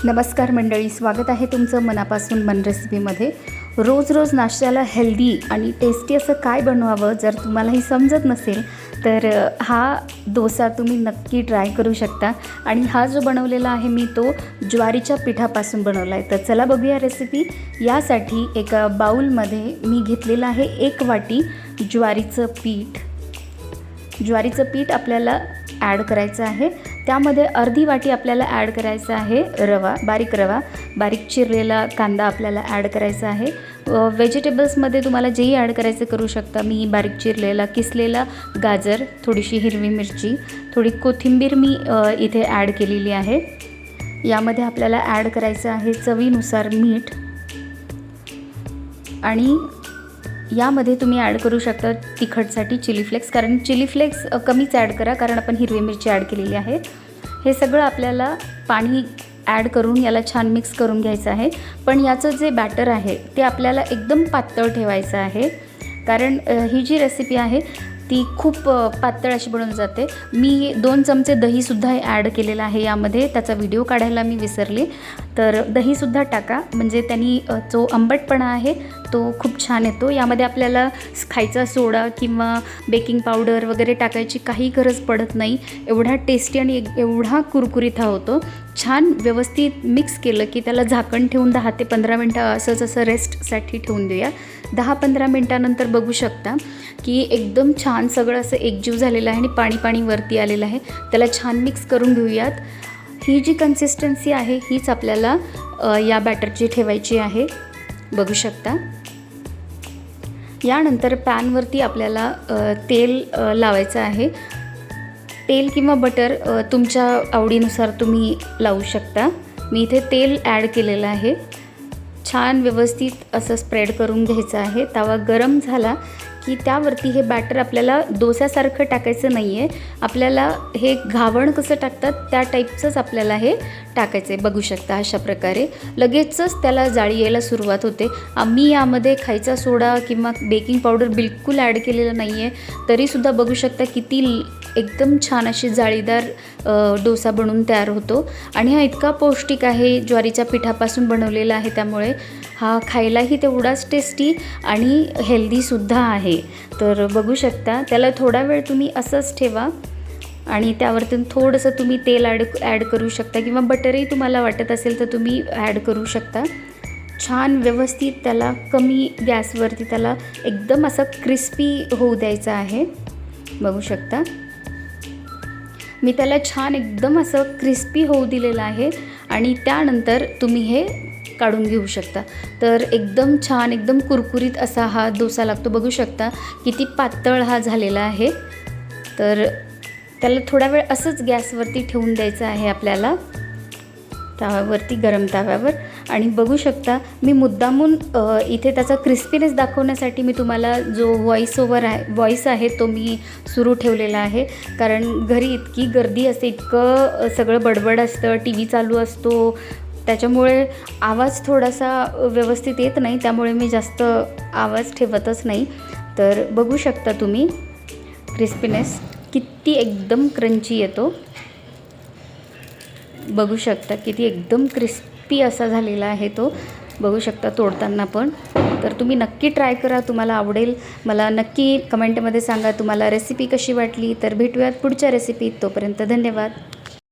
नमस्कार मंडळी, स्वागत आहे तुमचं मनापासून मन रेसिपीमध्ये। रोज रोज नाश्त्याला हेल्दी आणि टेस्टी असं काय बनवावं जर तुम्हालाही समजत नसेल तर हा डोसा तुम्ही नक्की ट्राय करू शकता। आणि हा जो बनवलेला आहे मी तो ज्वारीच्या पिठापासून बनवला आहे। तर चला बघूया रेसिपी। यासाठी एका बाउलमध्ये मी घेतलेलं आहे 1 वाटी ज्वारीचं पीठ। ज्वारीचं पीठ आपल्याला ॲड करायचं आहे। त्यामध्ये अर्धी वाटी आपल्याला ॲड करायचा आहे रवा, बारीक चिरलेला कांदा आपल्याला ॲड करायचा आहे। व्हेजिटेबल्समध्ये तुम्हाला जेही ॲड करायचं करू शकता। मी बारीक चिरलेला किसलेला गाजर, थोडीशी हिरवी मिरची, थोडी कोथिंबीर मी इथे ॲड केलेली आहे। यामध्ये आपल्याला ॲड करायचं आहे चवीनुसार मीठ आणि यामध्ये तुम्ही ॲड करू शकता तिखटसाठी चिली फ्लेक्स, कारण चिली फ्लेक्स कमीच ॲड करा कारण आपण हिरवी मिरची ॲड केलेली आहे। हे सगळं आपल्याला पाणी ॲड करून याला छान मिक्स करून घ्यायचं आहे। पण याचं जे बॅटर आहे ते आपल्याला एकदम पातळ ठेवायचं आहे, कारण ही जी रेसिपी आहे ती खूप पातळ अशी बनवून जाते। मी 2 चमचे दहीसुद्धा ॲड केलेलं आहे यामध्ये, त्याचा व्हिडिओ काढायला मी विसरले। तर दहीसुद्धा टाका, म्हणजे त्यांनी जो आंबटपणा आहे तो खूप छान येतो। यामध्ये आपल्याला खायचा सोडा किंवा बेकिंग पावडर वगैरे टाकायची काही गरज पडत नाही। एवढा टेस्टी आणि एवढा कुरकुरीत हा होतो। छान व्यवस्थित मिक्स केलं की त्याला झाकण ठेवून 10 ते 15 मिनटं असं रेस्टसाठी ठेवून देऊया। 10-15 मिनटानंतर बघू शकता की एकदम छान सगळं असं एकजीव झालेलं आहे आणि पाणी वरती आलेलं आहे। त्याला छान मिक्स करून घेऊयात। ही जी कन्सिस्टन्सी आहे हीच आपल्याला या बॅटरची ठेवायची आहे, बघू शकता। यानंतर पॅनवरती आपल्याला तेल लावायचं आहे। तेल किंवा बटर तुमच्या आवडीनुसार तुम्ही लावू शकता। मी इथे तेल ॲड केलेलं आहे। छान व्यवस्थित असं स्प्रेड करून घ्यायचं आहे। तवा गरम झाला की त्यावरती हे बॅटर आपल्याला डोस्यासारखं टाकायचं नाही आहे, आपल्याला हे घावण कसं टाकतात त्या टाईपचंच आपल्याला हे टाकायचं आहे। बघू शकता अशा प्रकारे लगेचच त्याला जाळी यायला सुरुवात होते। आम्ही यामध्ये खायचा सोडा किंवा बेकिंग पावडर बिलकुल ॲड केलेलं नाही आहे, तरीसुद्धा बघू शकता किती एकदम छान अशी जाळीदार डोसा बनवून तयार होतो। आणि हा इतका पौष्टिक आहे, ज्वारीच्या पिठापासून बनवलेला आहे, त्यामुळे हा खायलाही तेवढाच टेस्टी आणि हेल्दीसुद्धा आहे। तर बघू शकता त्याला थोडा वेळ तुम्ही असंच ठेवा आणि त्यावरतून थोडंसं तुम्ही तेल ॲड करू शकता किंवा बटरही तुम्हाला वाटत असेल तर तुम्ही ॲड करू शकता। छान व्यवस्थित त्याला कमी गॅसवरती त्याला एकदम असं क्रिस्पी होऊ द्यायचं आहे, बघू शकता। मी त्याला छान एकदम असं क्रिस्पी होऊ दिलेलं आहे आणि त्यानंतर तुम्ही हे काढून घेऊ शकता। तर एकदम छान एकदम कुरकुरीत असा हा डोसा लागतो, बघू शकता किती पातळ हा झालेला आहे। तर त्याला थोडा वेळ असंच गॅसवरती ठेवून द्यायचं आहे आपल्याला, तव्यावरती, गरम तव्यावर। आणि बघू शकता मी मुद्दामून इथे त्याचा क्रिस्पीनेस दाखवण्यासाठी मी तुम्हाला जो व्हॉईस आहे तो मी सुरू ठेवलेला आहे, कारण घरी इतकी गर्दी असते, इतकं सगळं बडबड असतं, टी व्ही चालू असतो, त्याच्यामुळे आवाज थोडासा व्यवस्थित येत नाही, त्यामुळे मी जास्त आवाज ठेवतच नाही। तर बघू शकता तुम्ही क्रिस्पीनेस किती एकदम क्रंची येतो, बघू शकता किती एकदम क्रिस्पी असा झालेला आहे तो, बघू शकता तोडताना पण। तर तुम्ही नक्की ट्राय करा, तुम्हाला आवडेल। मला नक्की कमेंटमध्ये सांगा तुम्हाला रेसिपी कशी वाटली। तर भेटूयात पुढच्या रेसिपीत, तोपर्यंत धन्यवाद।